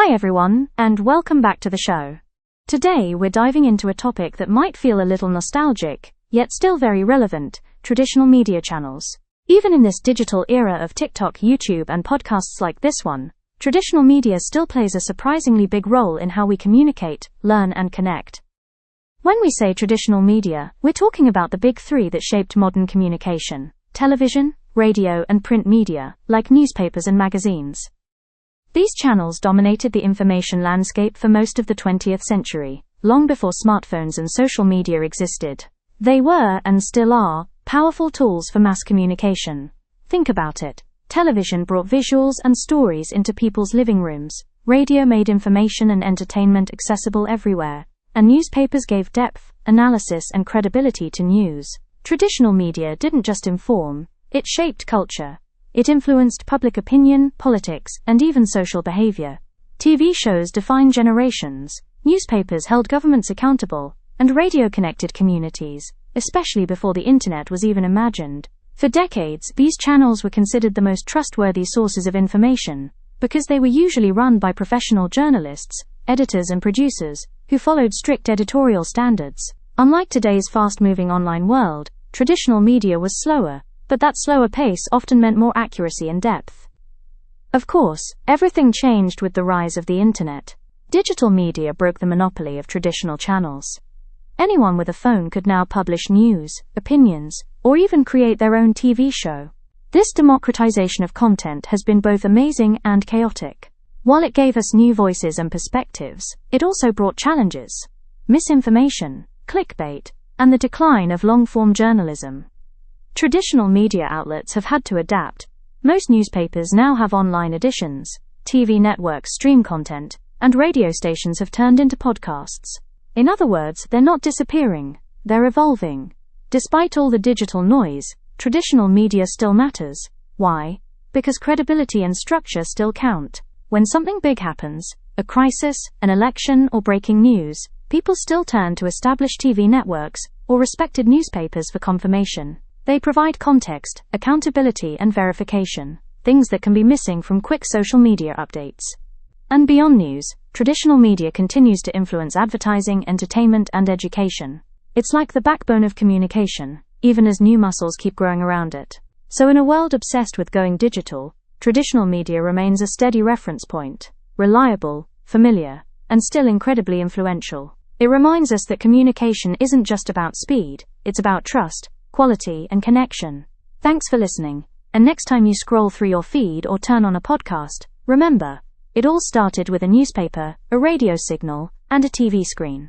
Hi everyone, and welcome back to the show. Today we're diving into a topic that might feel a little nostalgic, yet still very relevant: traditional media channels. Even in this digital era of TikTok, YouTube, and podcasts like this one, traditional media still plays a surprisingly big role in how we communicate, learn, and connect. When we say traditional media, we're talking about the big three that shaped modern communication: television, radio, and print media, like newspapers and magazines. These channels dominated the information landscape for most of the 20th century, long before smartphones and social media existed. They were, and still are, powerful tools for mass communication. Think about it. Television brought visuals and stories into people's living rooms, radio made information and entertainment accessible everywhere, and newspapers gave depth, analysis, and credibility to news. Traditional media didn't just inform, it shaped culture. It influenced public opinion, politics, and even social behavior. TV shows defined generations, newspapers held governments accountable, and radio connected communities, especially before the internet was even imagined. For decades, these channels were considered the most trustworthy sources of information, because they were usually run by professional journalists, editors, and producers, who followed strict editorial standards. Unlike today's fast-moving online world, traditional media was slower, but that slower pace often meant more accuracy and depth. Of course, everything changed with the rise of the internet. Digital media broke the monopoly of traditional channels. Anyone with a phone could now publish news, opinions, or even create their own TV show. This democratization of content has been both amazing and chaotic. While it gave us new voices and perspectives, it also brought challenges: misinformation, clickbait, and the decline of long-form journalism. Traditional media outlets have had to adapt. Most newspapers now have online editions, TV networks stream content, and radio stations have turned into podcasts. In other words, they're not disappearing, they're evolving. Despite all the digital noise, traditional media still matters. Why? Because credibility and structure still count. When something big happens, a crisis, an election, or breaking news, people still turn to established TV networks or respected newspapers for confirmation. They provide context, accountability, and verification, things that can be missing from quick social media updates. And beyond news, traditional media continues to influence advertising, entertainment, and education. It's like the backbone of communication, even as new muscles keep growing around it. So in a world obsessed with going digital, traditional media remains a steady reference point, reliable, familiar, and still incredibly influential. It reminds us that communication isn't just about speed, it's about trust, quality, and connection. Thanks for listening, and next time you scroll through your feed or turn on a podcast, remember, it all started with a newspaper, a radio signal, and a TV screen.